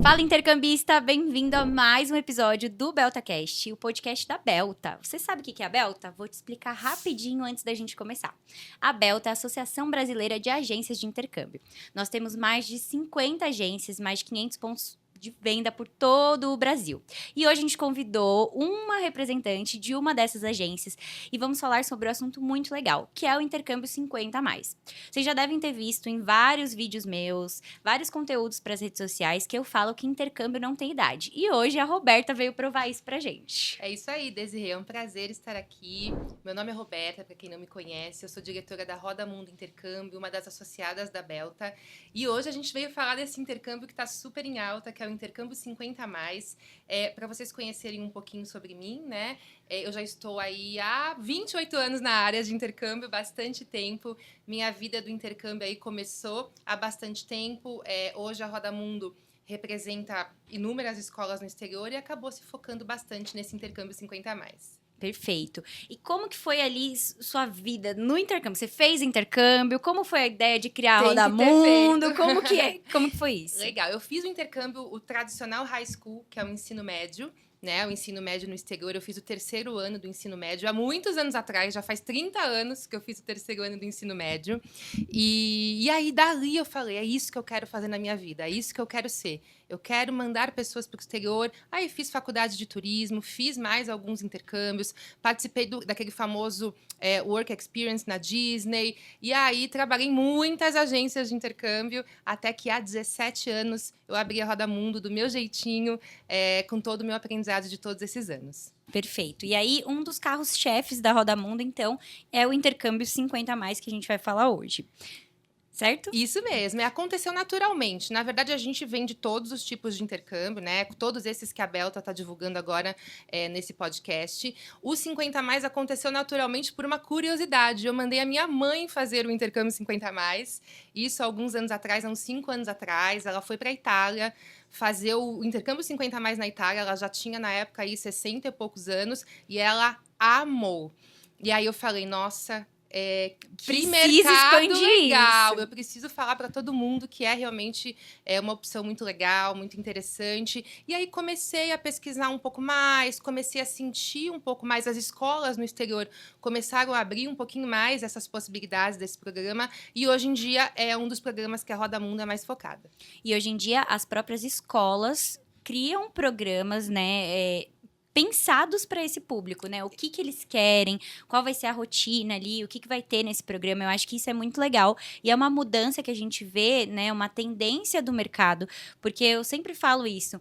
Fala, intercambista! Bem-vindo a mais um episódio do BeltaCast, o podcast da Belta. Você sabe o que é a Belta? Vou te explicar rapidinho antes da gente começar. A Belta é a Associação Brasileira de Agências de Intercâmbio. Nós temos mais de 50 agências, mais de 500 pontos de venda por todo o Brasil. E hoje a gente convidou uma representante de uma dessas agências e vamos falar sobre um assunto muito legal, que é o intercâmbio 50+. Vocês já devem ter visto em vários vídeos meus, vários conteúdos para as redes sociais, que eu falo que intercâmbio não tem idade. E hoje a Roberta veio provar isso pra gente. É isso aí, Desirê. É um prazer estar aqui. Meu nome é Roberta, para quem não me conhece. Eu sou diretora da Roda Mundo Intercâmbio, uma das associadas da Belta. E hoje a gente veio falar desse intercâmbio que está super em alta, que é o Intercâmbio 50+. Para vocês conhecerem um pouquinho sobre mim, né? Eu já estou aí há 28 anos na área de intercâmbio, bastante tempo. Minha vida do intercâmbio aí começou há bastante tempo. Hoje a Roda Mundo representa inúmeras escolas no exterior e acabou se focando bastante nesse intercâmbio 50+. Perfeito. E como que foi ali sua vida no intercâmbio? Você fez intercâmbio? Como foi a ideia de criar a Tem Roda que ter feito. Mundo? Como que foi isso? Legal, eu fiz o intercâmbio, o tradicional high school, que é o ensino médio, né? O ensino médio no exterior, eu fiz o terceiro ano do ensino médio, há muitos anos atrás, já faz 30 anos que eu fiz o terceiro ano do ensino médio. E aí, dali eu falei, é isso que eu quero fazer na minha vida, é isso que eu quero ser. Eu quero mandar pessoas para o exterior. Aí fiz faculdade de turismo, fiz mais alguns intercâmbios, participei daquele famoso Work Experience na Disney. E aí trabalhei em muitas agências de intercâmbio, até que há 17 anos eu abri a Roda Mundo do meu jeitinho, com todo o meu aprendizado de todos esses anos. Perfeito. E aí, um dos carros-chefes da Roda Mundo, então, é o intercâmbio 50+, que a gente vai falar hoje. Certo? Isso mesmo, aconteceu naturalmente. Na verdade, a gente vende todos os tipos de intercâmbio, né? Todos esses que a Belta está divulgando agora nesse podcast. O 50+ aconteceu naturalmente por uma curiosidade. Eu mandei a minha mãe fazer o intercâmbio 50+. Isso há alguns anos atrás, há uns 5 anos atrás. Ela foi para a Itália fazer o intercâmbio 50+ na Itália. Ela já tinha, na época, aí, 60 e poucos anos. E ela amou. E aí eu falei, nossa... Precisa expandir legal. isso. Eu preciso falar para todo mundo que é realmente uma opção muito legal, muito interessante. E aí comecei a pesquisar um pouco mais, comecei a sentir um pouco mais. As escolas no exterior começaram a abrir um pouquinho mais essas possibilidades desse programa. E hoje em dia é um dos programas que a Roda Mundo é mais focada. E hoje em dia, as próprias escolas criam programas, né? Pensados para esse público, né? O que eles querem, qual vai ser a rotina ali, o que vai ter nesse programa. Eu acho que isso é muito legal. E é uma mudança que a gente vê, né? Uma tendência do mercado. Porque eu sempre falo isso.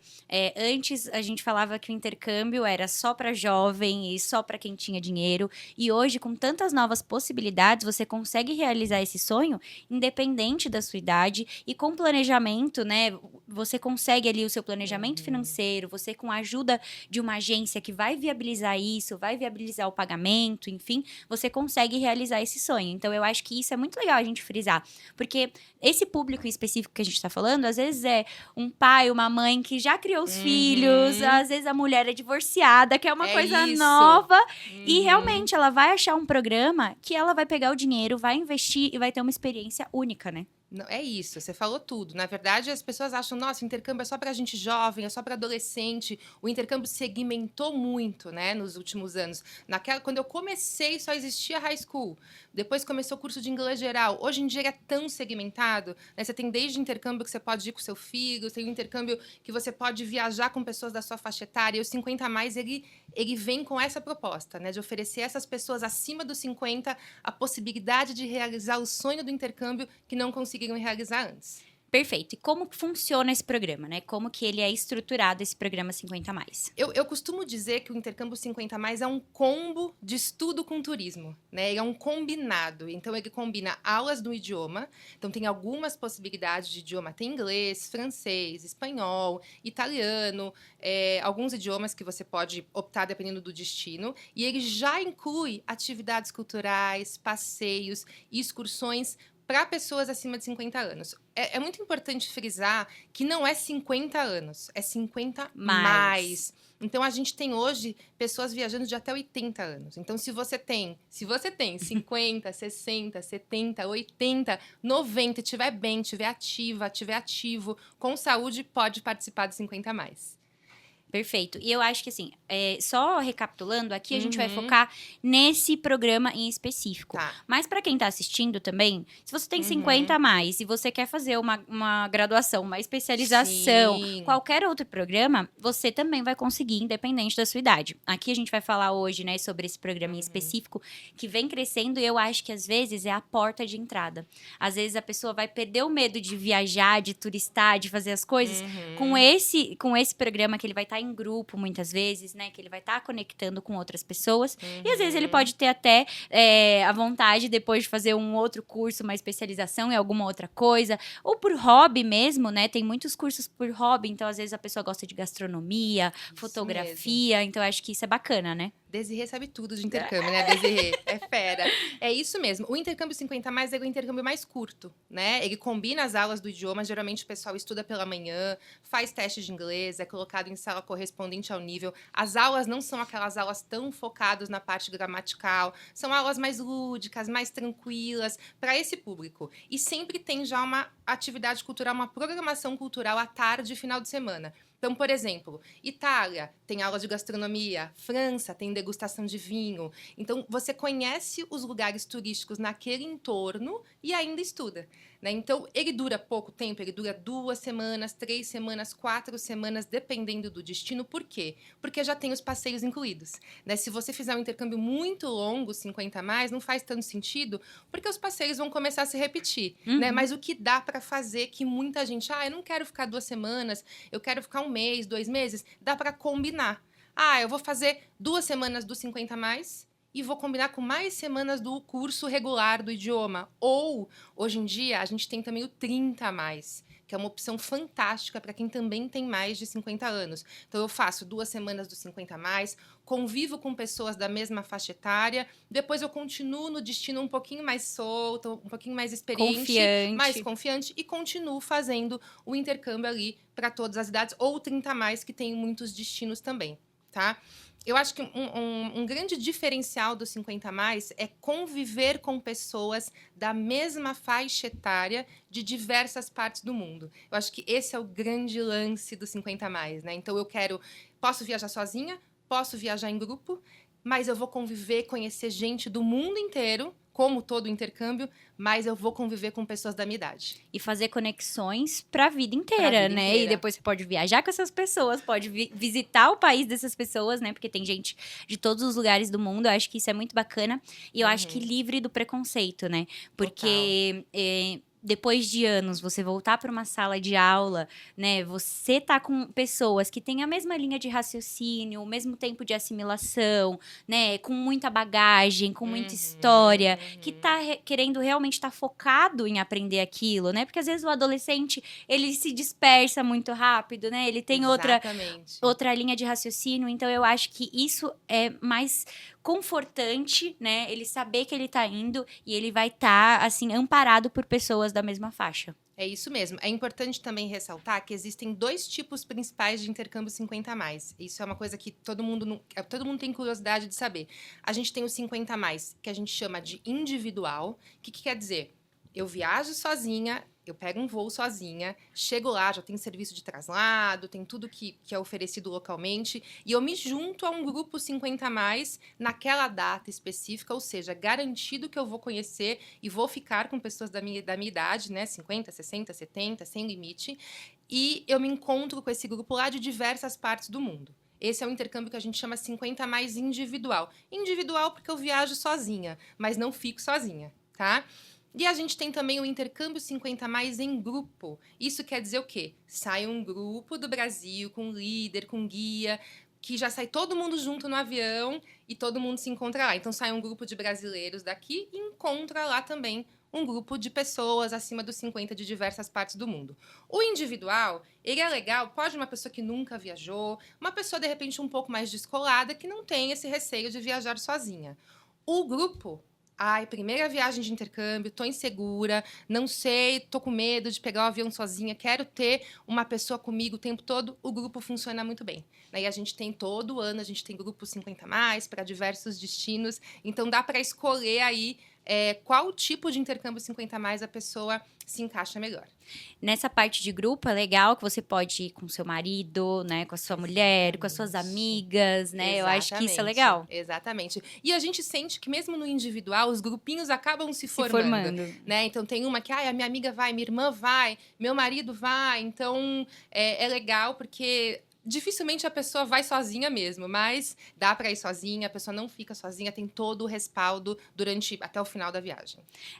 Antes, a gente falava que o intercâmbio era só para jovem e só para quem tinha dinheiro. E hoje, com tantas novas possibilidades, você consegue realizar esse sonho independente da sua idade e com planejamento, né? Você consegue ali o seu planejamento financeiro, você com a ajuda de uma agência que vai viabilizar isso, vai viabilizar o pagamento, enfim, você consegue realizar esse sonho. Então, eu acho que isso é muito legal a gente frisar, porque esse público específico que a gente está falando, às vezes é um pai, uma mãe que já criou os filhos, às vezes a mulher é divorciada, que é uma coisa isso. nova, e realmente ela vai achar um programa que ela vai pegar o dinheiro, vai investir e vai ter uma experiência única, né? Não, é isso, você falou tudo. Na verdade, as pessoas acham, nossa, o intercâmbio é só para gente jovem, é só para adolescente. O intercâmbio segmentou muito, né, nos últimos anos. Quando eu comecei, só existia high school. Depois começou o curso de inglês geral. Hoje em dia é tão segmentado, né? Você tem desde intercâmbio que você pode ir com seu filho, tem o intercâmbio que você pode viajar com pessoas da sua faixa etária. E o 50+, ele vem com essa proposta, né, de oferecer a essas pessoas acima dos 50 a possibilidade de realizar o sonho do intercâmbio que não conseguiram realizar antes. Perfeito. E como funciona esse programa, né? Como que ele é estruturado, esse programa 50+? Eu costumo dizer que o intercâmbio 50+ é um combo de estudo com turismo, né? Ele é um combinado. Então, ele combina aulas do idioma. Então, tem algumas possibilidades de idioma. Tem inglês, francês, espanhol, italiano, alguns idiomas que você pode optar dependendo do destino. E ele já inclui atividades culturais, passeios e excursões para pessoas acima de 50 anos. É muito importante frisar que não é 50 anos, é 50 mais. Então, a gente tem hoje pessoas viajando de até 80 anos. Então, se você tem 50, 60, 70, 80, 90, estiver bem, estiver ativa, estiver ativo, com saúde, pode participar do 50 mais. Perfeito. E eu acho que, assim, só recapitulando, aqui a gente vai Uhum. focar nesse programa em específico. Tá. Mas para quem tá assistindo também, se você tem Uhum. 50 a mais e você quer fazer uma graduação, uma especialização, Sim. qualquer outro programa, você também vai conseguir, independente da sua idade. Aqui a gente vai falar hoje, né, sobre esse programa em específico, que vem crescendo e eu acho que às vezes é a porta de entrada. Às vezes a pessoa vai perder o medo de viajar, de turistar, de fazer as coisas. Com esse programa que ele vai estar em grupo, muitas vezes, né? Que ele vai estar conectando com outras pessoas. E às vezes ele pode ter até a vontade, depois de fazer um outro curso, uma especialização em alguma outra coisa. Ou por hobby mesmo, né? Tem muitos cursos por hobby. Então, às vezes, a pessoa gosta de gastronomia, fotografia. Então, eu acho que isso é bacana, né? Desirê sabe tudo de intercâmbio, né, Desirê? É fera. É isso mesmo. O intercâmbio 50 mais é o intercâmbio mais curto, né? Ele combina as aulas do idioma. Geralmente o pessoal estuda pela manhã, faz teste de inglês, é colocado em sala correspondente ao nível. As aulas não são aquelas aulas tão focadas na parte gramatical. São aulas mais lúdicas, mais tranquilas para esse público. E sempre tem já uma atividade cultural, uma programação cultural à tarde e final de semana. Então, por exemplo, Itália tem aula de gastronomia, França tem degustação de vinho. Então, você conhece os lugares turísticos naquele entorno e ainda estuda, né? Então, ele dura pouco tempo, ele dura 2 semanas, 3 semanas, 4 semanas, dependendo do destino. Por quê? Porque já tem os passeios incluídos, né? Se você fizer um intercâmbio muito longo, 50 a mais, não faz tanto sentido, porque os passeios vão começar a se repetir, né? Mas o que dá para fazer que muita gente, eu não quero ficar 2 semanas, eu quero ficar 1 mês, 2 meses, dá para combinar. Eu vou fazer 2 semanas do 50 a mais e vou combinar com mais semanas do curso regular do idioma. Ou, hoje em dia, a gente tem também o 30 a mais, que é uma opção fantástica para quem também tem mais de 50 anos. Então, eu faço 2 semanas do 50 a mais, convivo com pessoas da mesma faixa etária, depois eu continuo no destino um pouquinho mais solto, um pouquinho mais experiente, mais confiante, e continuo fazendo o intercâmbio ali para todas as idades, ou 30 a mais, que tem muitos destinos também, tá? Eu acho que um grande diferencial do 50 a mais é conviver com pessoas da mesma faixa etária de diversas partes do mundo. Eu acho que esse é o grande lance do 50 a mais, né? Então, posso viajar sozinha, posso viajar em grupo, mas eu vou conviver, conhecer gente do mundo inteiro, como todo intercâmbio, mas eu vou conviver com pessoas da minha idade. E fazer conexões pra vida inteira, né? E depois você pode viajar com essas pessoas, pode visitar o país dessas pessoas, né? Porque tem gente de todos os lugares do mundo. Eu acho que isso é muito bacana. E eu acho que livre do preconceito, né? Porque depois de anos, você voltar para uma sala de aula, né? Você tá com pessoas que têm a mesma linha de raciocínio, o mesmo tempo de assimilação, né? Com muita bagagem, com muita história, que tá querendo realmente estar focado em aprender aquilo, né? Porque às vezes o adolescente, ele se dispersa muito rápido, né? Ele tem outra linha de raciocínio, então eu acho que isso é mais confortante, né? Ele saber que ele tá indo e ele vai estar, assim, amparado por pessoas da mesma faixa. É isso mesmo. É importante também ressaltar que existem 2 tipos principais de intercâmbio 50 a mais. Isso é uma coisa que todo mundo tem curiosidade de saber. A gente tem o 50 a mais, que a gente chama de individual. O que quer dizer? Eu viajo sozinha, eu pego um voo sozinha, chego lá, já tem serviço de traslado, tem tudo que é oferecido localmente, e eu me junto a um grupo 50 a mais naquela data específica, ou seja, garantido que eu vou conhecer e vou ficar com pessoas da minha idade, né, 50, 60, 70, sem limite, e eu me encontro com esse grupo lá de diversas partes do mundo. Esse é o intercâmbio que a gente chama 50 a mais individual. Individual porque eu viajo sozinha, mas não fico sozinha, tá? E a gente tem também o intercâmbio 50 a mais em grupo. Isso quer dizer o quê? Sai um grupo do Brasil com líder, com guia, que já sai todo mundo junto no avião e todo mundo se encontra lá. Então sai um grupo de brasileiros daqui e encontra lá também um grupo de pessoas acima dos 50 de diversas partes do mundo. O individual, ele é legal, pode uma pessoa que nunca viajou, uma pessoa de repente um pouco mais descolada que não tem esse receio de viajar sozinha. O grupo Ai, primeira viagem de intercâmbio, tô insegura, não sei, tô com medo de pegar o avião sozinha, quero ter uma pessoa comigo o tempo todo, o grupo funciona muito bem. Daí a gente tem todo ano, a gente tem grupo 50 mais para diversos destinos, então dá para escolher aí qual tipo de intercâmbio 50 mais a pessoa se encaixa melhor. Nessa parte de grupo, é legal que você pode ir com seu marido, né? Com a sua mulher, com as suas Exatamente. amigas, né? Eu acho que isso é legal. Exatamente. E a gente sente que mesmo no individual, os grupinhos acabam se Se formando, formando. né? Então tem uma que, a minha amiga vai, minha irmã vai, meu marido vai. Então é legal porque dificilmente a pessoa vai sozinha mesmo, mas dá para ir sozinha, a pessoa não fica sozinha, tem todo o respaldo durante até o final da viagem.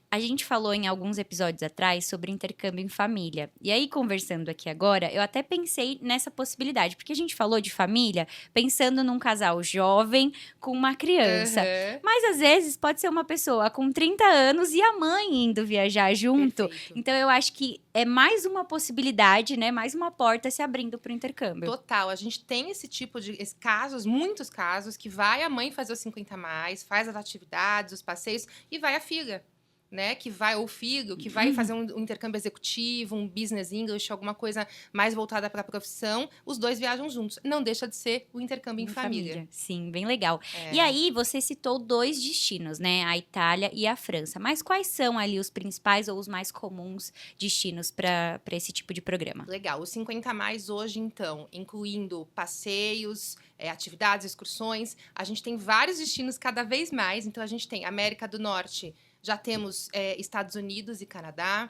A gente falou em alguns episódios atrás sobre intercâmbio em família. E aí, conversando aqui agora, eu até pensei nessa possibilidade, porque a gente falou de família pensando num casal jovem com uma criança. Aham. Mas às vezes pode ser uma pessoa com 30 anos e a mãe indo viajar junto. Perfeito. Então eu acho que é mais uma possibilidade, né? Mais uma porta se abrindo para o intercâmbio. Total, a gente tem esse tipo de casos, muitos casos, que vai a mãe fazer os 50 mais, faz as atividades, os passeios, e vai a filha, né? Que vai, ou o filho, que vai fazer um intercâmbio executivo, um business English, alguma coisa mais voltada para a profissão, os dois viajam juntos. Não deixa de ser o intercâmbio em família. Sim, bem legal. É. E aí, você citou 2 destinos, né? A Itália e a França. Mas quais são ali os principais ou os mais comuns destinos para esse tipo de programa? Legal. Os 50 mais hoje, então, incluindo passeios, atividades, excursões, a gente tem vários destinos cada vez mais. Então, a gente tem América do Norte, já temos Estados Unidos e Canadá,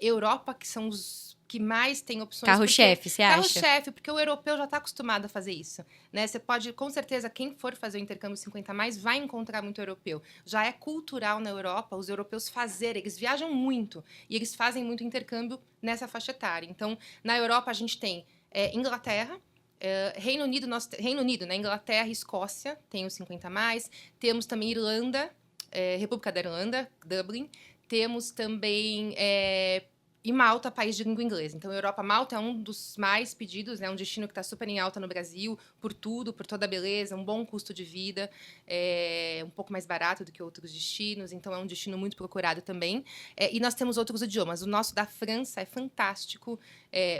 Europa, que são os que mais têm opções. Carro-chefe, você acha? Carro-chefe, porque o europeu já está acostumado a fazer isso, né? Você pode, com certeza, quem for fazer o intercâmbio 50 mais vai encontrar muito europeu. Já é cultural na Europa os europeus fazerem, eles viajam muito e eles fazem muito intercâmbio nessa faixa etária. Então, na Europa a gente tem Inglaterra, Reino Unido, né? Inglaterra e Escócia tem os 50 mais. Temos também Irlanda, República da Irlanda, Dublin. Temos também e Malta, país de língua inglesa. Então, Europa, Malta é um dos mais pedidos, né? Um destino que está super em alta no Brasil, por tudo, por toda a beleza, um bom custo de vida, um pouco mais barato do que outros destinos, então é um destino muito procurado também. E nós temos outros idiomas. O nosso da França é fantástico.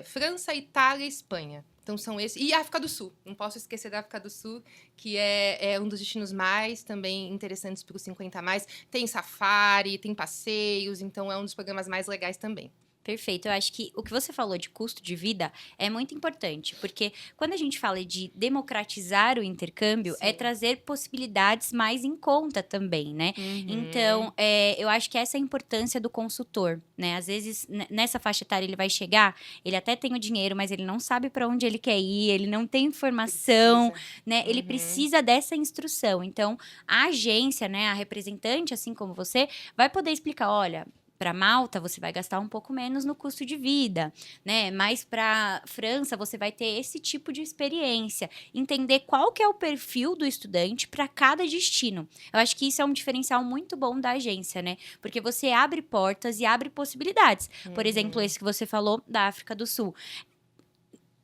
França, Itália e Espanha. Então, são esses. E África do Sul. Não posso esquecer da África do Sul, que é um dos destinos mais também interessantes para os 50 a mais. Tem safari, tem passeios, então é um dos programas mais legais também. Perfeito. Eu acho que o que você falou de custo de vida é muito importante, porque quando a gente fala de democratizar o intercâmbio, é Sim. trazer possibilidades mais em conta também, né? Uhum. Então, eu acho que essa é a importância do consultor, né? Às vezes, nessa faixa etária, ele vai chegar, ele até tem o dinheiro, mas ele não sabe para onde ele quer ir, ele não tem informação, né? Ele precisa dessa instrução. Então, a agência, né, a representante, assim como você, vai poder explicar, olha, para Malta você vai gastar um pouco menos no custo de vida, né? Mas para França você vai ter esse tipo de experiência, entender qual que é o perfil do estudante para cada destino. Eu acho que isso é um diferencial muito bom da agência, né? Porque você abre portas e abre possibilidades. Por exemplo, esse que você falou da África do Sul.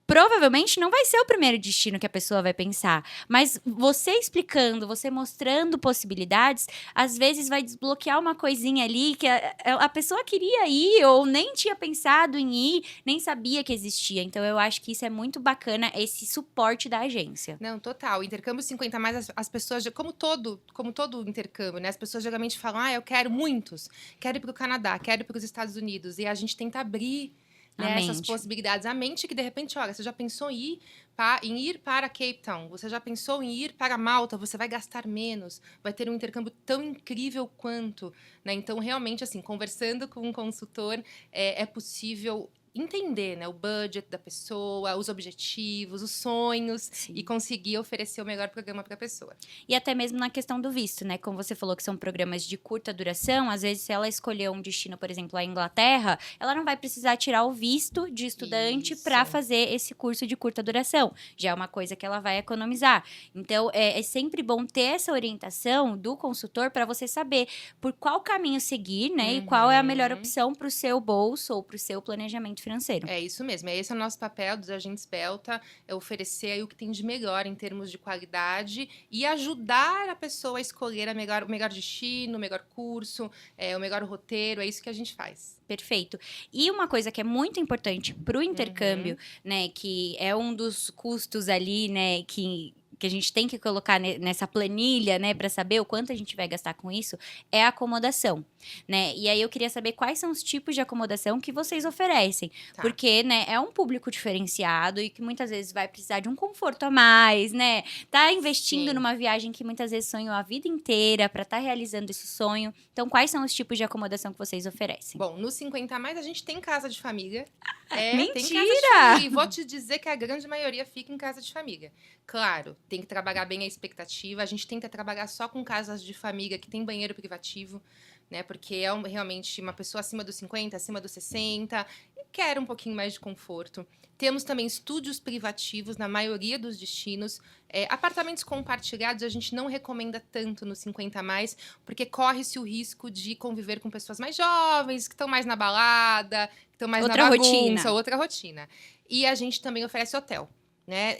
Provavelmente não vai ser o primeiro destino que a pessoa vai pensar, mas você explicando, você mostrando possibilidades, às vezes vai desbloquear uma coisinha ali que a pessoa queria ir ou nem tinha pensado em ir, nem sabia que existia. Então eu acho que isso é muito bacana, esse suporte da agência. Não, total. Intercâmbio 50 mais, as pessoas, como todo intercâmbio, né? As pessoas geralmente falam, eu quero muitos. Quero ir para o Canadá, quero ir para os Estados Unidos. E a gente tenta abrir, né, essas possibilidades. A mente que, de repente, olha, você já pensou em ir para Cape Town, você já pensou em ir para Malta, você vai gastar menos, vai ter um intercâmbio tão incrível quanto, né? Então, realmente, assim, conversando com um consultor, é possível entender, né, o budget da pessoa, os objetivos, os sonhos. Sim. E conseguir oferecer o melhor programa para a pessoa. E até mesmo na questão do visto, né? Como você falou que são programas de curta duração, às vezes se ela escolher um destino, por exemplo, a Inglaterra, ela não vai precisar tirar o visto de estudante para fazer esse curso de curta duração. Já é uma coisa que ela vai economizar. Então, é sempre bom ter essa orientação do consultor para você saber por qual caminho seguir, né? E qual é a melhor opção para o seu bolso ou para o seu planejamento desenvolvimento financeiro. É isso mesmo, esse é o nosso papel dos agentes Belta, é oferecer aí o que tem de melhor em termos de qualidade e ajudar a pessoa a escolher o melhor destino, o melhor curso, o melhor roteiro, é isso que a gente faz. Perfeito. E uma coisa que é muito importante para o intercâmbio, né, que é um dos custos ali, né, que a gente tem que colocar nessa planilha, né, para saber o quanto a gente vai gastar com isso, é a acomodação, né? E aí eu queria saber quais são os tipos de acomodação que vocês oferecem, Tá. porque, né, é um público diferenciado e que muitas vezes vai precisar de um conforto a mais, né? Tá investindo Sim. numa viagem que muitas vezes sonhou a vida inteira para estar realizando esse sonho. Então, quais são os tipos de acomodação que vocês oferecem? Bom, no 50 a mais a gente tem casa de família. Mentira! Tem casa de família. E vou te dizer que a grande maioria fica em casa de família. Claro, tem que trabalhar bem a expectativa. A gente tenta trabalhar só com casas de família que tem banheiro privativo, né? Porque realmente uma pessoa acima dos 50, acima dos 60 e quer um pouquinho mais de conforto. Temos também estúdios privativos na maioria dos destinos. Apartamentos compartilhados a gente não recomenda tanto no 50 a mais, porque corre-se o risco de conviver com pessoas mais jovens, que estão mais na balada, que estão mais Outra na bagunça, rotina. outra rotina. E a gente também oferece hotel. Né?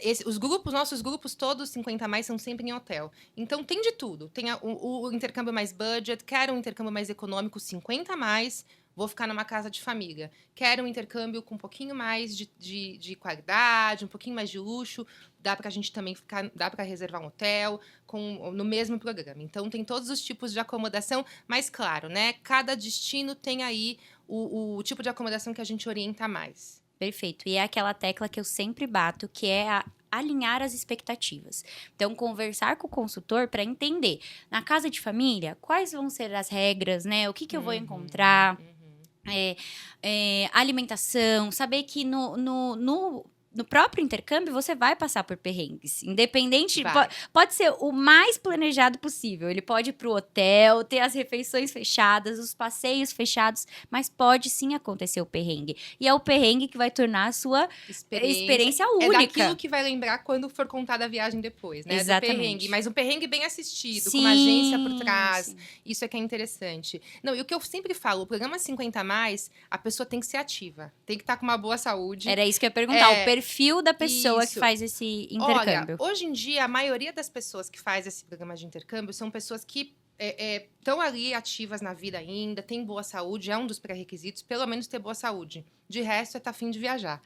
Nossos grupos todos 50 a mais são sempre em hotel. Então tem de tudo. Tem o intercâmbio mais budget, quero um intercâmbio mais econômico, 50 a mais, vou ficar numa casa de família. Quero um intercâmbio com um pouquinho mais de qualidade, um pouquinho mais de luxo. Dá pra gente também dá para reservar um hotel no mesmo programa. Então tem todos os tipos de acomodação, mas claro, né? Cada destino tem aí o tipo de acomodação que a gente orienta mais. Perfeito. E é aquela tecla que eu sempre bato, que é alinhar as expectativas. Então, conversar com o consultor para entender, na casa de família, quais vão ser as regras, né? O que eu vou encontrar, alimentação, saber que no próprio intercâmbio você vai passar por perrengues. Independente, pode ser o mais planejado possível. Ele pode ir pro hotel, ter as refeições fechadas, os passeios fechados, mas pode sim acontecer o perrengue. E é o perrengue que vai tornar a sua experiência única. É daquilo que vai lembrar quando for contada a viagem depois, né? Exatamente. Do perrengue, mas um perrengue bem assistido, Sim, com uma agência por trás. Sim. Isso é que é interessante. Não, e o que eu sempre falo, o programa 50 a mais, a pessoa tem que ser ativa. Tem que estar com uma boa saúde. Era isso que eu ia perguntar. O perfil da pessoa que faz esse intercâmbio. Olha, hoje em dia, a maioria das pessoas que faz esse programa de intercâmbio são pessoas que estão ali ativas na vida ainda, têm boa saúde, é um dos pré-requisitos, pelo menos ter boa saúde. De resto, é estar afim de viajar.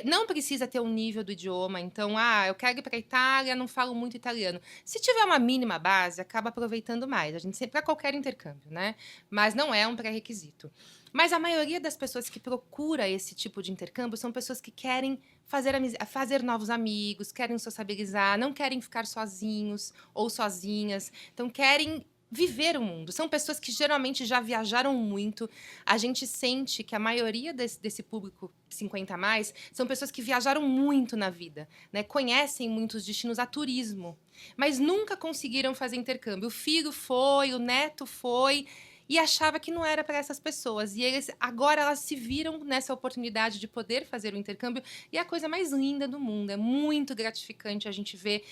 Não precisa ter um nível do idioma, então, eu quero ir para a Itália, não falo muito italiano. Se tiver uma mínima base, acaba aproveitando mais. A gente sempre para qualquer intercâmbio, né? Mas não é um pré-requisito. Mas a maioria das pessoas que procura esse tipo de intercâmbio são pessoas que querem fazer novos amigos, querem sociabilizar, não querem ficar sozinhos ou sozinhas. Então, querem viver o mundo. São pessoas que geralmente já viajaram muito. A gente sente que a maioria desse público 50 a mais são pessoas que viajaram muito na vida, né? Conhecem muitos destinos a turismo, mas nunca conseguiram fazer intercâmbio. O filho foi, o neto foi e achava que não era para essas pessoas. E agora elas se viram nessa oportunidade de poder fazer o intercâmbio. E é a coisa mais linda do mundo. É muito gratificante a gente ver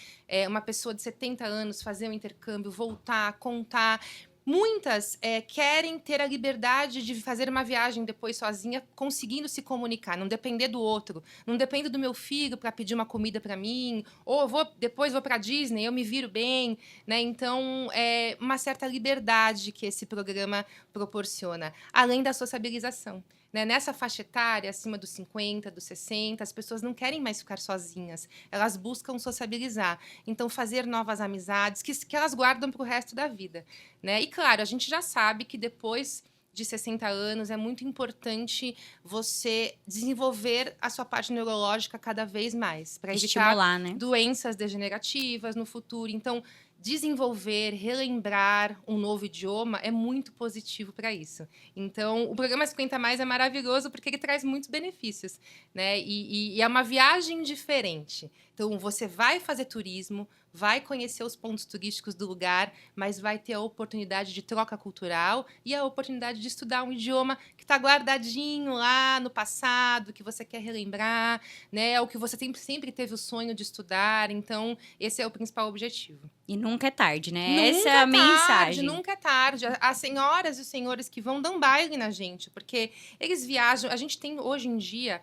uma pessoa de 70 anos fazer um intercâmbio, voltar, contar. Muitas querem ter a liberdade de fazer uma viagem depois sozinha, conseguindo se comunicar, não depender do outro. Não dependo do meu filho para pedir uma comida para mim, ou depois vou para a Disney, eu me viro bem, né? Então, é uma certa liberdade que esse programa proporciona, além da sociabilização. Né? Nessa faixa etária, acima dos 50, dos 60, as pessoas não querem mais ficar sozinhas. Elas buscam sociabilizar. Então, fazer novas amizades que elas guardam para o resto da vida. Né? E, claro, a gente já sabe que depois de 60 anos é muito importante você desenvolver a sua parte neurológica cada vez mais. Para evitar doenças degenerativas no futuro. Então, desenvolver, relembrar um novo idioma é muito positivo para isso. Então, o programa 50 Mais é maravilhoso porque ele traz muitos benefícios, né? E é uma viagem diferente. Então, você vai fazer turismo, vai conhecer os pontos turísticos do lugar, mas vai ter a oportunidade de troca cultural e a oportunidade de estudar um idioma que está guardadinho lá no passado, que você quer relembrar, né? Ou que você sempre teve o sonho de estudar. Então, esse é o principal objetivo. E nunca é tarde, né? Nunca Essa é é a tarde, mensagem. nunca é tarde. As senhoras e os senhores que vão dão baile na gente, porque eles viajam. A gente tem hoje em dia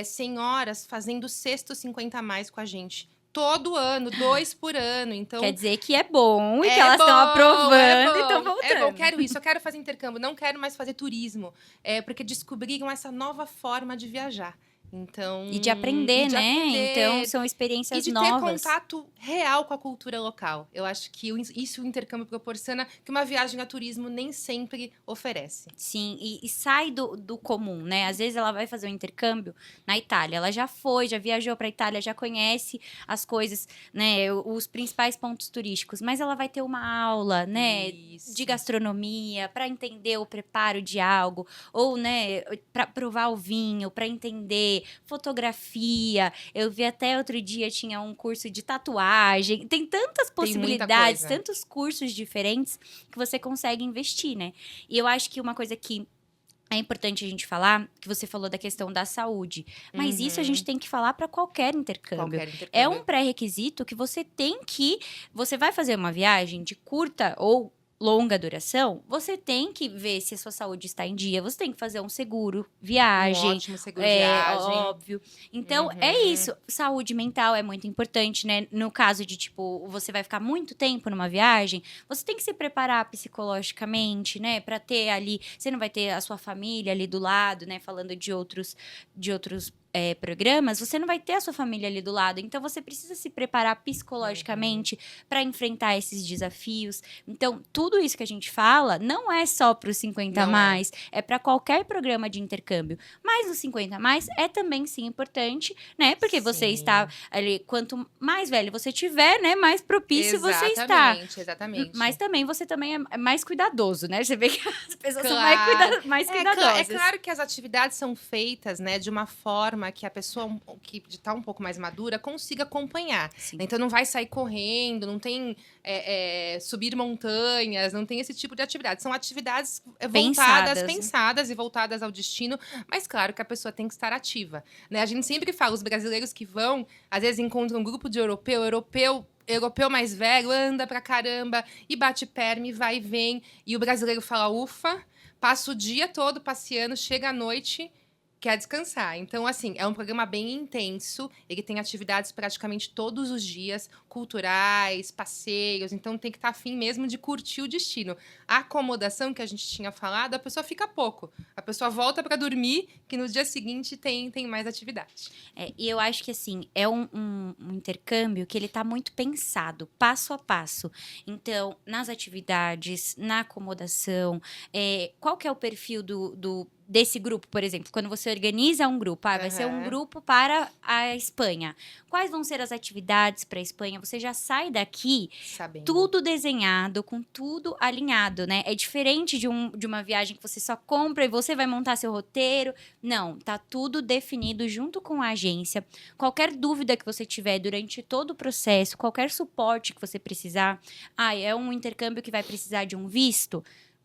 senhoras fazendo sexto 50 a mais com a gente. Todo ano, 2 por ano. Então, Quer dizer que é bom e que é elas estão bom, aprovando e estão é bom. voltando. Eu quero isso, eu quero fazer intercâmbio, não quero mais fazer turismo. Porque descobriram essa nova forma de viajar. Então, E de aprender, né? Então, são e experiências de ter novas. contato real com a cultura local. Eu acho que isso o intercâmbio proporciona que uma viagem a turismo nem sempre oferece. Sim, e sai do comum, né? Às vezes ela vai fazer um intercâmbio na Itália. Ela já foi, já viajou para a Itália, já conhece as coisas, né? Os principais pontos turísticos. Mas ela vai ter uma aula, né? Isso. De gastronomia, para entender o preparo de algo, ou, né, para provar o vinho, para entender fotografia. Eu vi até outro dia tinha um curso de tatuagem. Tem tantas Tem muita possibilidades, coisa. tantos cursos diferentes que você consegue investir, né? E eu acho que uma coisa que é importante a gente falar, que você falou da questão da saúde, mas isso a gente tem que falar para qualquer intercâmbio. Qualquer intercâmbio. É um pré-requisito que você tem que. Você vai fazer uma viagem de curta ou longa duração, você tem que ver se a sua saúde está em dia, você tem que fazer um seguro viagem. Um ótimo seguro viagem. Óbvio. Então, é isso. Saúde mental é muito importante, né? No caso de, tipo, você vai ficar muito tempo numa viagem, você tem que se preparar psicologicamente, né? Pra ter ali. Você não vai ter a sua família ali do lado, né? Falando de outros programas, você não vai ter a sua família ali do lado. Então, você precisa se preparar psicologicamente para enfrentar esses desafios. Então, tudo isso que a gente fala não é só para os 50 a Não mais, é para qualquer programa de intercâmbio. Mas os 50 a mais é também, sim, importante, né? Porque você Sim. está ali, quanto mais velho você tiver, né? Mais propício você está. Exatamente. Mas também, você também é mais cuidadoso, né? Você vê que as pessoas são Claro. mais É cuidadosas. claro que as atividades são feitas, né, de uma forma que a pessoa que está um pouco mais madura consiga acompanhar. Sim. Então não vai sair correndo, não tem subir montanhas, não tem esse tipo de atividade. São atividades pensadas e voltadas ao destino, mas claro que a pessoa tem que estar ativa, né? A gente sempre fala, os brasileiros que vão, às vezes encontram um grupo de europeu mais velho, anda pra caramba, e bate perna, e vai e vem. E o brasileiro fala, ufa, passa o dia todo passeando, chega à noite, quer descansar. Então, assim, é um programa bem intenso. Ele tem atividades praticamente todos os dias, culturais, passeios. Então, tem que estar afim mesmo de curtir o destino. A acomodação que a gente tinha falado, a pessoa fica pouco. A pessoa volta para dormir, que no dia seguinte tem mais atividade. E eu acho que, assim, é um intercâmbio que ele tá muito pensado, passo a passo. Então, nas atividades, na acomodação, qual que é o perfil desse grupo, por exemplo? Quando você organiza um grupo, vai ser um grupo para a Espanha. Quais vão ser as atividades para a Espanha? Você já sai daqui Sabendo. tudo desenhado, com tudo alinhado, né? É diferente de uma viagem que você só compra e você vai montar seu roteiro. Não, tá tudo definido junto com a agência. Qualquer dúvida que você tiver durante todo o processo, qualquer suporte que você precisar. É um intercâmbio que vai precisar de um visto?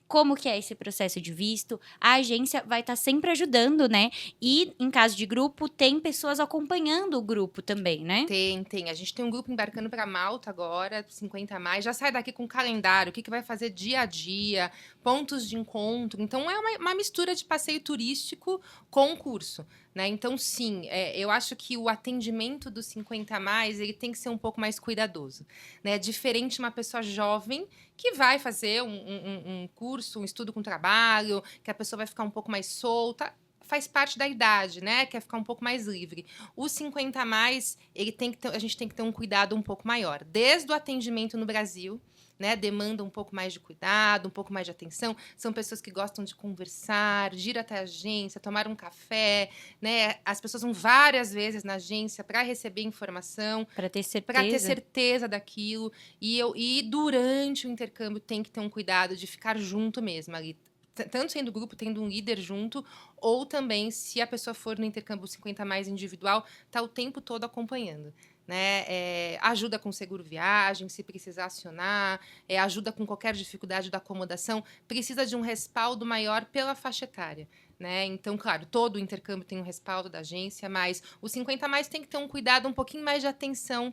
Como que é esse processo de visto? A agência vai estar sempre ajudando, né? E, em caso de grupo, tem pessoas acompanhando o grupo também, né? Tem. A gente tem um grupo embarcando para Malta agora, 50 a mais. Já sai daqui com calendário, o que vai fazer dia a dia, pontos de encontro. Então, é uma mistura de passeio turístico com curso, né? Então, sim, eu acho que o atendimento dos 50 a mais, ele tem que ser um pouco mais cuidadoso, né? Diferente de uma pessoa jovem que vai fazer um curso, um estudo com trabalho, que a pessoa vai ficar um pouco mais solta. Faz parte da idade, né? Quer ficar um pouco mais livre. Os 50 a mais, a gente tem que ter um cuidado um pouco maior. Desde o atendimento no Brasil, né? Demanda um pouco mais de cuidado, um pouco mais de atenção. São pessoas que gostam de conversar, de ir até a agência, tomar um café, né? As pessoas vão várias vezes na agência para receber informação, para ter certeza daquilo. E durante o intercâmbio tem que ter um cuidado de ficar junto mesmo ali. Tanto sendo grupo, tendo um líder junto, ou também, se a pessoa for no intercâmbio 50 a mais individual, tá o tempo todo acompanhando. né? Ajuda com seguro viagem, se precisar acionar, ajuda com qualquer dificuldade da acomodação, precisa de um respaldo maior pela faixa etária. Né? Então, claro, todo o intercâmbio tem um respaldo da agência, mas o 50 mais tem que ter um cuidado, um pouquinho mais de atenção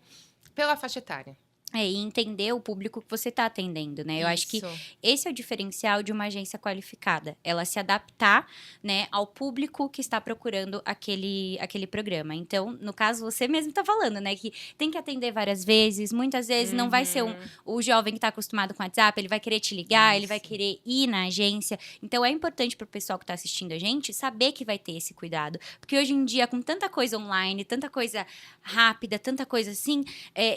pela faixa etária. E entender o público que você está atendendo, né? Eu acho que esse é o diferencial de uma agência qualificada. Ela se adaptar, né, ao público que está procurando aquele programa. Então, no caso, você mesmo está falando, né? Que tem que atender várias vezes. Muitas vezes não vai ser o jovem que está acostumado com o WhatsApp, ele vai querer te ligar, ele vai querer ir na agência. Então, é importante para o pessoal que está assistindo a gente saber que vai ter esse cuidado. Porque hoje em dia, com tanta coisa online, tanta coisa rápida, tanta coisa assim,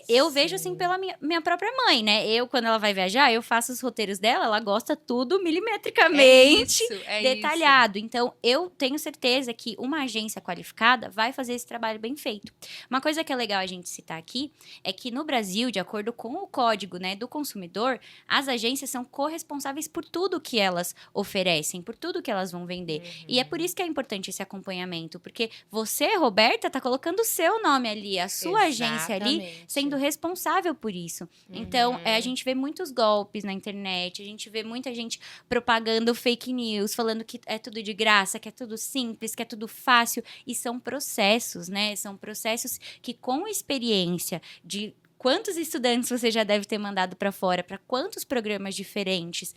eu vejo assim pela minha própria mãe, né? Quando ela vai viajar, eu faço os roteiros dela, ela gosta tudo milimetricamente detalhado. Então, eu tenho certeza que uma agência qualificada vai fazer esse trabalho bem feito. Uma coisa que é legal a gente citar aqui é que no Brasil, de acordo com o código, né, do consumidor, as agências são corresponsáveis por tudo que elas oferecem, por tudo que elas vão vender. E é por isso que é importante esse acompanhamento, porque você, Roberta, tá colocando o seu nome ali, a sua agência ali, sendo responsável por isso. Então, a gente vê muitos golpes na internet, a gente vê muita gente propagando fake news, falando que é tudo de graça, que é tudo simples, que é tudo fácil. E são processos, né? São processos que, com experiência de quantos estudantes você já deve ter mandado para fora, para quantos programas diferentes,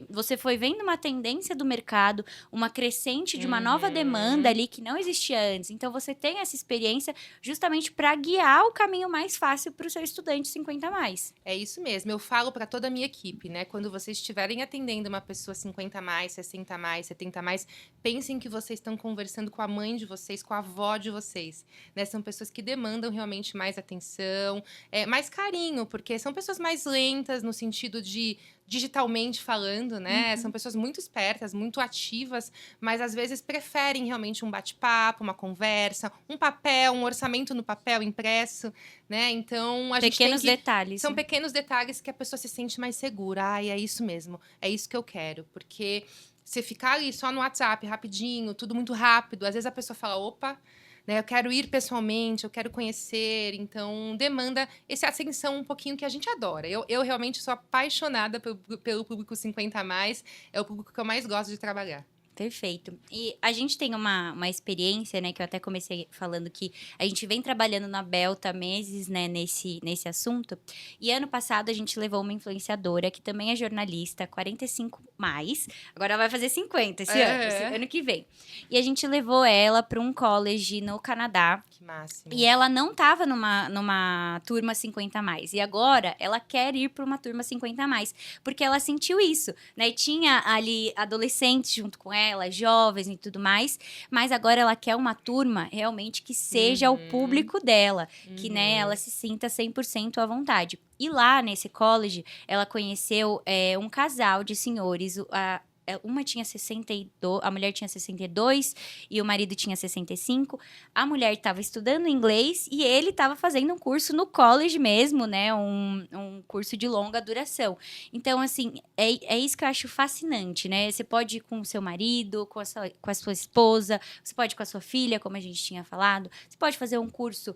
você foi vendo uma tendência do mercado, uma crescente de uma nova demanda ali que não existia antes. Então, você tem essa experiência justamente para guiar o caminho mais fácil para o seu estudante 50 mais. É isso mesmo. Eu falo para toda a minha equipe, né? Quando vocês estiverem atendendo uma pessoa 50 mais, 60 mais, 70 mais, pensem que vocês estão conversando com a mãe de vocês, com a avó de vocês, né? São pessoas que demandam realmente mais atenção, mais carinho, porque são pessoas mais lentas no sentido de digitalmente falando, né? São pessoas muito espertas, muito ativas, mas às vezes preferem realmente um bate-papo, uma conversa, um papel, um orçamento no papel impresso, né? Então, a gente tem que... detalhes. São pequenos detalhes que a pessoa se sente mais segura. Ai, é isso mesmo. É isso que eu quero. Porque se ficar ali só no WhatsApp, rapidinho, tudo muito rápido, às vezes a pessoa fala, opa... Né, eu quero ir pessoalmente, eu quero conhecer, então demanda essa atenção um pouquinho que a gente adora. Eu realmente sou apaixonada pelo público 50 a mais, é o público que eu mais gosto de trabalhar. Perfeito. E a gente tem uma experiência, né, que eu até comecei falando que a gente vem trabalhando na Belta há meses, né, nesse assunto. E ano passado a gente levou uma influenciadora que também é jornalista, 45 mais. Agora ela vai fazer 50 esse ano que vem. E a gente levou ela para um college no Canadá. Que máximo. E ela não estava numa turma 50 mais. E agora ela quer ir para uma turma 50 mais, porque ela sentiu isso, né? E tinha ali adolescentes junto com ela, jovens e tudo mais, mas agora ela quer uma turma realmente que seja o público dela, que, né, ela se sinta 100% à vontade. E lá nesse college, ela conheceu um casal de senhores, uma tinha 62, a mulher tinha 62 e o marido tinha 65. A mulher estava estudando inglês e ele estava fazendo um curso no college mesmo, né? Um curso de longa duração. Então, assim, é isso que eu acho fascinante, né? Você pode ir com o seu marido, com a sua esposa, você pode ir com a sua filha, como a gente tinha falado. Você pode fazer um curso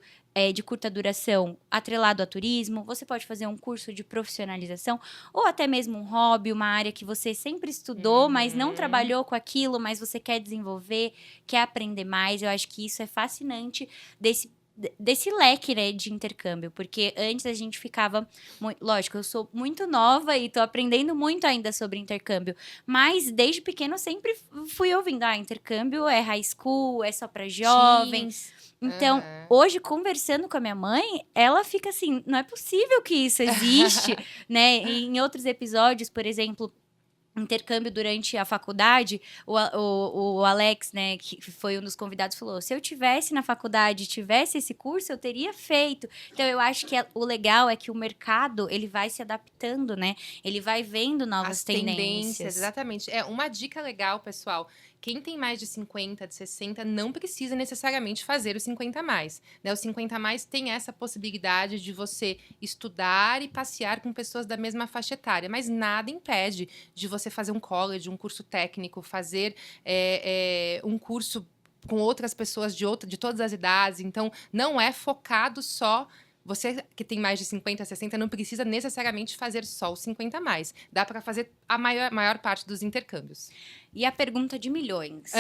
de curta duração atrelado a turismo, você pode fazer um curso de profissionalização ou até mesmo um hobby, uma área que você sempre estudou, mas não trabalhou com aquilo, mas você quer desenvolver, quer aprender mais. Eu acho que isso é fascinante desse leque, né, de intercâmbio, porque antes a gente ficava, lógico, eu sou muito nova e tô aprendendo muito ainda sobre intercâmbio, mas desde pequeno eu sempre fui ouvindo, intercâmbio é high school, é só para jovens. Então, hoje, conversando com a minha mãe, ela fica assim, não é possível que isso existe, né? E em outros episódios, por exemplo, intercâmbio durante a faculdade, o Alex, né, que foi um dos convidados, falou, se eu tivesse na faculdade, tivesse esse curso, eu teria feito. Então, eu acho que o legal é que o mercado, ele vai se adaptando, né? Ele vai vendo novas tendências. Exatamente. Uma dica legal, pessoal. Quem tem mais de 50, de 60, não precisa necessariamente fazer o 50 a mais, né? O 50 a mais tem essa possibilidade de você estudar e passear com pessoas da mesma faixa etária, mas nada impede de você fazer um college, um curso técnico, fazer um curso com outras pessoas de todas as idades. Então, não é focado só. Você que tem mais de 50, 60, não precisa necessariamente fazer só os 50 a mais. Dá para fazer a maior parte dos intercâmbios. E a pergunta de milhões.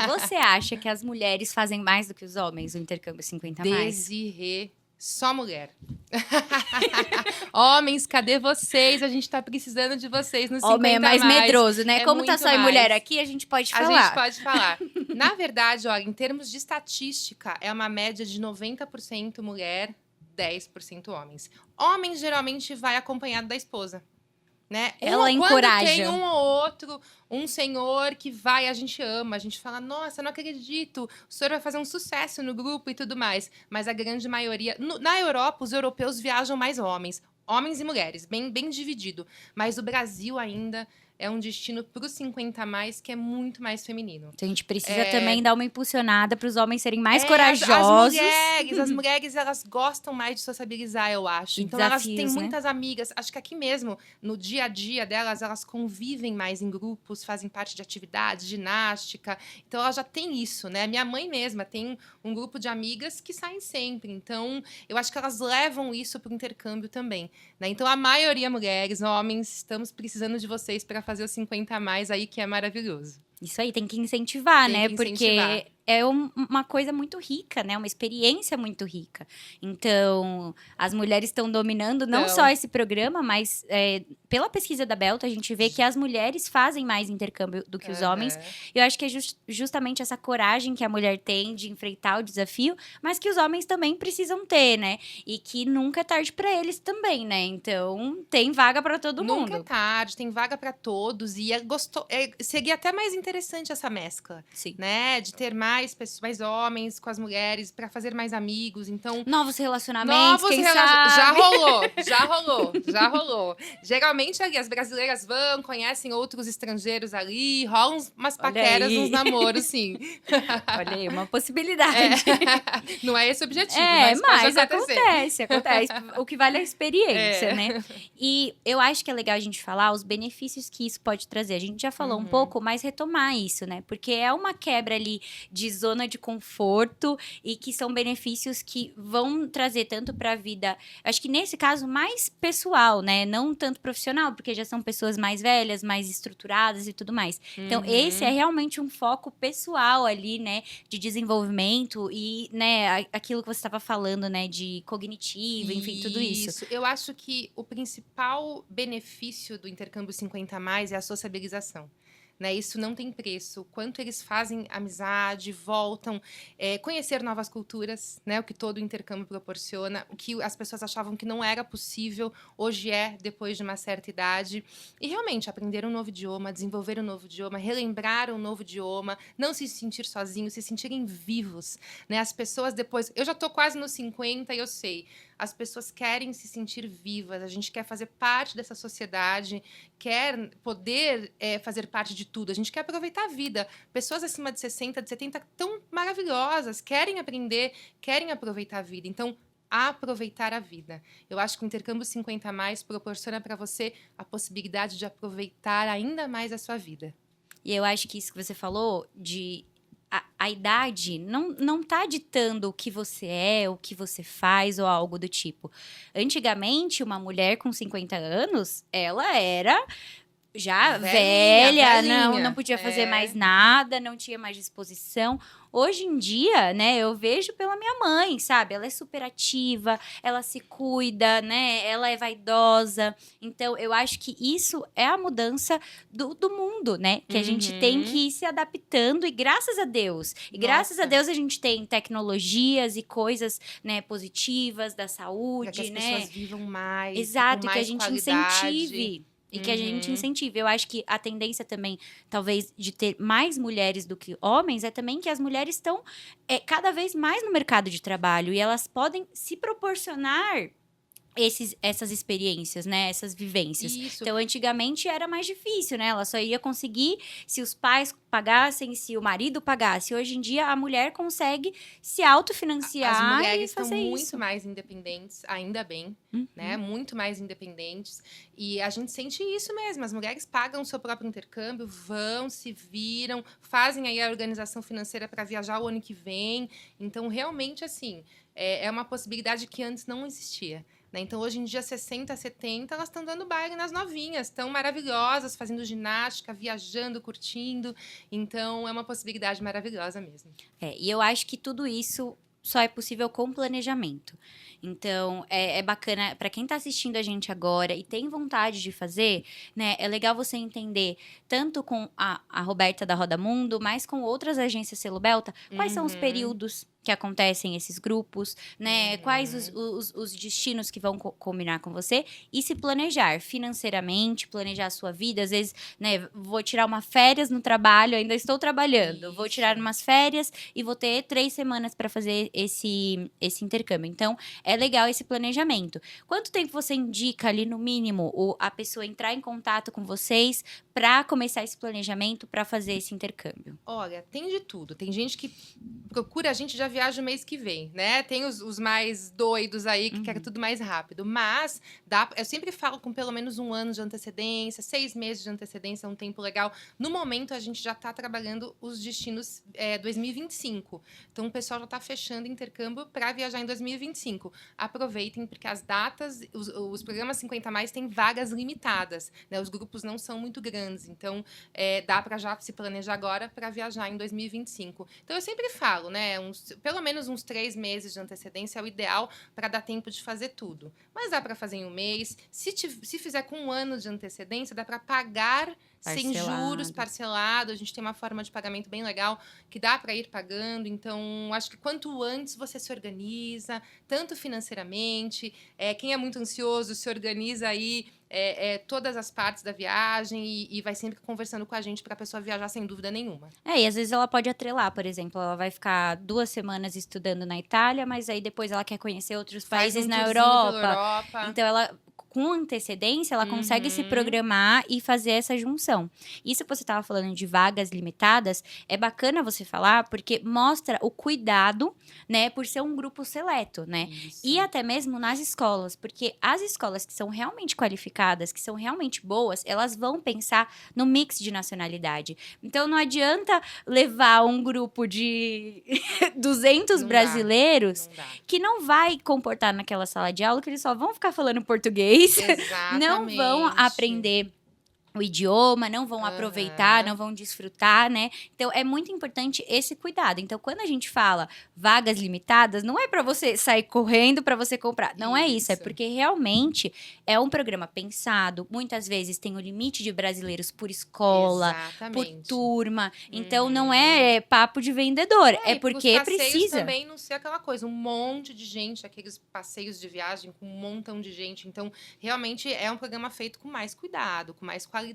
Você acha que as mulheres fazem mais do que os homens o intercâmbio 50 a mais? Desirê, só mulher. Homens, cadê vocês? A gente tá precisando de vocês no 50 Homem é mais medroso, né? É Como tá muito só em mais. mulher aqui, a gente pode A falar. gente pode falar. Na verdade, olha, em termos de estatística, é uma média de 90% mulher, 10% homens. Homens geralmente vai acompanhado da esposa, né? Ela Quando encoraja. tem um ou outro, um senhor que vai, a gente ama, a gente fala, nossa, não acredito, o senhor vai fazer um sucesso no grupo e tudo mais. Mas a grande maioria, na Europa, os europeus viajam mais homens e mulheres, bem dividido. Mas o Brasil ainda é um destino para os 50 a mais que é muito mais feminino. Então a gente precisa também dar uma impulsionada para os homens serem mais corajosos. As mulheres, elas gostam mais de sociabilizar, eu acho. E Então, desafios, elas têm né? muitas amigas. Acho que aqui mesmo, no dia a dia delas, elas convivem mais em grupos, fazem parte de atividades, ginástica. Então, ela já tem isso, né? Minha mãe mesma tem um grupo de amigas que saem sempre. Então, eu acho que elas levam isso para o intercâmbio também, né? Então, a maioria mulheres, homens, estamos precisando de vocês para fazer os 50 a mais aí, que é maravilhoso. Isso aí, tem que incentivar, Tem né? que incentivar. Porque é uma coisa muito rica, né? Uma experiência muito rica. Então, as mulheres estão dominando não Então. só esse programa, mas pela pesquisa da Belta, a gente vê que as mulheres fazem mais intercâmbio do que os homens. E eu acho que é justamente essa coragem que a mulher tem de enfrentar o desafio, mas que os homens também precisam ter, né? E que nunca é tarde para eles também, né? Então, tem vaga para todo Nunca é mundo. tarde, tem vaga para todos. E seria até mais interessante essa mescla, Sim. né? De ter mais pessoas, mais homens com as mulheres, para fazer mais amigos. Então, Novos relacionamentos, quem sabe? Já rolou. Geralmente ali as brasileiras vão, conhecem outros estrangeiros ali, rolam umas Olha paqueras, aí. uns namoros, sim. Olha aí, uma possibilidade. Não é esse o objetivo, Mas pode acontecer. acontece. O que vale é a experiência, É. né? E eu acho que é legal a gente falar os benefícios que isso pode trazer. A gente já falou um Uhum. pouco, mas retomar isso, né? Porque é uma quebra ali de zona de conforto e que são benefícios que vão trazer tanto para a vida, acho que nesse caso mais pessoal, né? Não tanto profissional, porque já são pessoas mais velhas, mais estruturadas e tudo mais. Então, esse é realmente um foco pessoal ali, né? De desenvolvimento e, né, aquilo que você estava falando, né? De cognitivo, enfim, tudo isso. Eu acho que o principal benefício do intercâmbio 50 a mais é a sociabilização. Né? Isso não tem preço. O quanto eles fazem amizade, voltam, conhecer novas culturas, né? O que todo o intercâmbio proporciona, o que as pessoas achavam que não era possível, hoje é, depois de uma certa idade. E realmente, aprender um novo idioma, desenvolver um novo idioma, relembrar um novo idioma, não se sentir sozinhos, se sentirem vivos. Né? As pessoas depois... Eu já tô quase nos 50 e eu sei... As pessoas querem se sentir vivas, a gente quer fazer parte dessa sociedade, quer poder fazer parte de tudo, a gente quer aproveitar a vida. Pessoas acima de 60, de 70 tão maravilhosas, querem aprender, querem aproveitar a vida. Então, aproveitar a vida. Eu acho que o intercâmbio 50 a mais proporciona para você a possibilidade de aproveitar ainda mais a sua vida. E eu acho que isso que você falou de... A idade não tá ditando o que você é, o que você faz ou algo do tipo. Antigamente, uma mulher com 50 anos, ela era já velha, velhinha. não podia fazer mais nada, não tinha mais disposição. Hoje em dia, né, eu vejo pela minha mãe, sabe? Ela é super ativa, ela se cuida, né? Ela é vaidosa. Então, eu acho que isso é a mudança do mundo, né? Que a gente tem que ir se adaptando e graças a Deus. E graças a Deus a gente tem tecnologias e coisas, né, positivas da saúde, que as né? pessoas vivam mais, Exato, com e que a mais gente qualidade. incentive. E que a gente incentive. Eu acho que a tendência também, talvez, de ter mais mulheres do que homens, é também que as mulheres estão cada vez mais no mercado de trabalho. E elas podem se proporcionar essas experiências, né? Essas vivências. Isso. Então, antigamente era mais difícil, né? Ela só ia conseguir se os pais pagassem, se o marido pagasse. Hoje em dia, a mulher consegue se As autofinanciar e mulheres estão fazer muito isso. mais independentes, ainda bem, né? Uhum. Muito mais independentes. E a gente sente isso mesmo. As mulheres pagam o seu próprio intercâmbio, vão, se viram, fazem aí a organização financeira para viajar o ano que vem. Então, realmente, assim, é uma possibilidade que antes não existia. Né? Então, hoje em dia, 60, 70, elas estão dando baile nas novinhas, estão maravilhosas, fazendo ginástica, viajando, curtindo. Então, é uma possibilidade maravilhosa mesmo. E eu acho que tudo isso só é possível com planejamento. Então, é bacana, para quem tá assistindo a gente agora e tem vontade de fazer, né? É legal você entender, tanto com a Roberta da Roda Mundo, mas com outras agências Selo Belta, quais são os Uhum, períodos que acontecem esses grupos, né? Quais uhum. os destinos que vão combinar com você e se planejar financeiramente, planejar a sua vida. Às vezes, né? Vou tirar uma férias no trabalho, ainda estou trabalhando, vou tirar Isso. umas férias e vou ter 3 semanas para fazer esse intercâmbio. Então, é legal esse planejamento. Quanto tempo você indica ali, no mínimo, a pessoa entrar em contato com vocês para começar esse planejamento para fazer esse intercâmbio? Olha, tem de tudo. Tem gente que procura a gente já viaja o mês que vem, né? Tem os mais doidos aí que querem Uhum. tudo mais rápido. Mas eu sempre falo com pelo menos 1 ano de antecedência, 6 meses de antecedência, é um tempo legal. No momento, a gente já está trabalhando os destinos 2025. Então, o pessoal já está fechando intercâmbio para viajar em 2025. Aproveitem, porque as datas, os programas 50 mais têm vagas limitadas, né? Os grupos não são muito grandes. Então, dá para já se planejar agora para viajar em 2025. Então, eu sempre falo, né? Pelo menos uns 3 meses de antecedência é o ideal para dar tempo de fazer tudo. Mas dá para fazer em um mês. Se fizer com 1 ano de antecedência, dá para pagar sem juros, Parcelado. parcelado. A gente tem uma forma de pagamento bem legal que dá para ir pagando. Então, acho que quanto antes você se organiza, tanto financeiramente, quem é muito ansioso se organiza aí todas as partes da viagem e vai sempre conversando com a gente para a pessoa viajar sem dúvida nenhuma. E às vezes ela pode atrelar, por exemplo, ela vai ficar 2 semanas estudando na Itália, mas aí depois ela quer conhecer outros Faz países um na tourzinho pela Europa. Europa. Então ela, com antecedência, ela consegue se Uhum. programar e fazer essa junção. Isso que você estava falando de vagas limitadas, é bacana você falar, porque mostra o cuidado, né, por ser um grupo seleto, né? E Isso. até mesmo nas escolas, porque as escolas que são realmente qualificadas, que são realmente boas, elas vão pensar no mix de nacionalidade. Então não adianta levar um grupo de 200 Não dá. brasileiros Não dá. que não vai comportar naquela sala de aula, que eles só vão ficar falando português, não vão Exatamente. aprender o idioma, não vão aproveitar, não Aham. vão desfrutar, né? Então é muito importante esse cuidado. Então quando a gente fala vagas limitadas, não é para você sair correndo para você comprar, não é isso, é Isso. porque realmente é um programa pensado, muitas vezes tem o limite de brasileiros por escola, por Exatamente. turma, então não Uhum. é papo de vendedor, é E para os porque passeios precisa. também não ser aquela coisa, um monte de gente, aqueles passeios de viagem com um montão de gente. Então, realmente é um programa feito com mais cuidado, com mais qualidade.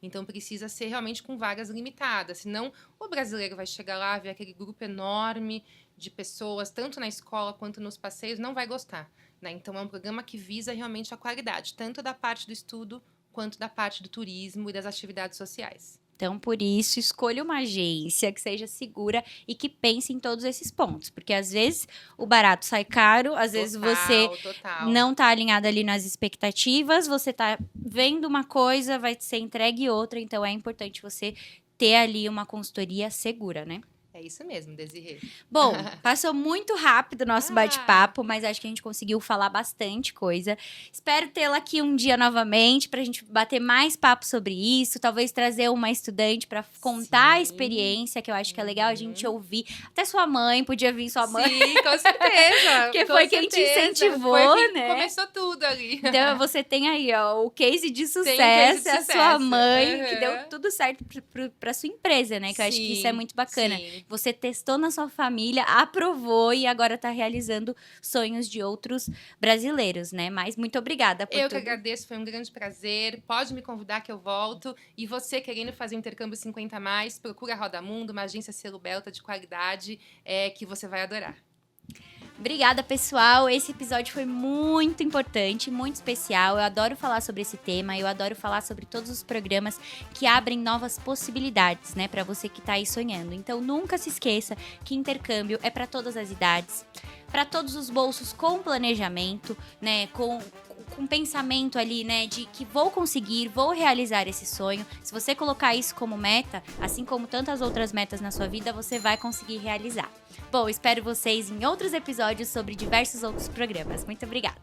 Então, precisa ser realmente com vagas limitadas. Senão, o brasileiro vai chegar lá, ver aquele grupo enorme de pessoas, tanto na escola quanto nos passeios, não vai gostar. Né? Então, é um programa que visa realmente a qualidade, tanto da parte do estudo quanto da parte do turismo e das atividades sociais. Então, por isso, escolha uma agência que seja segura e que pense em todos esses pontos. Porque às vezes o barato sai caro, às vezes você Total, total. não está alinhado ali nas expectativas, você está vendo uma coisa, vai ser entregue outra. Então, é importante você ter ali uma consultoria segura, né? É isso mesmo, Desirê. Bom, passou muito rápido o nosso Ah, bate-papo, mas acho que a gente conseguiu falar bastante coisa. Espero tê-la aqui um dia novamente para a gente bater mais papo sobre isso, talvez trazer uma estudante para contar a sim. experiência, que eu acho que é legal a gente Uhum. ouvir. Até sua mãe, podia vir sua mãe, Sim, com certeza, porque com foi quem te certeza. Foi incentivou, que né? começou tudo ali. Então você tem aí, ó, o case de Tem um case sucesso, de é a sua sucesso. mãe, que deu Aham. tudo certo para sua empresa, né? Que eu acho que isso é Sim, muito bacana. sim. Você testou na sua família, aprovou e agora tá realizando sonhos de outros brasileiros, né? Mas muito obrigada por Eu que tudo. agradeço, foi um grande prazer. Pode me convidar que eu volto. E você querendo fazer o intercâmbio 50 mais, procura a Roda Mundo, uma agência selo Belta de qualidade, que você vai adorar. Obrigada, pessoal. Esse episódio foi muito importante, muito especial. Eu adoro falar sobre esse tema, eu adoro falar sobre todos os programas que abrem novas possibilidades, né, para você que tá aí sonhando. Então, nunca se esqueça que intercâmbio é para todas as idades, para todos os bolsos com planejamento, né, com pensamento ali, né, de que vou conseguir, vou realizar esse sonho. Se você colocar isso como meta, assim como tantas outras metas na sua vida, você vai conseguir realizar. Bom, espero vocês em outros episódios sobre diversos outros programas. Muito obrigada!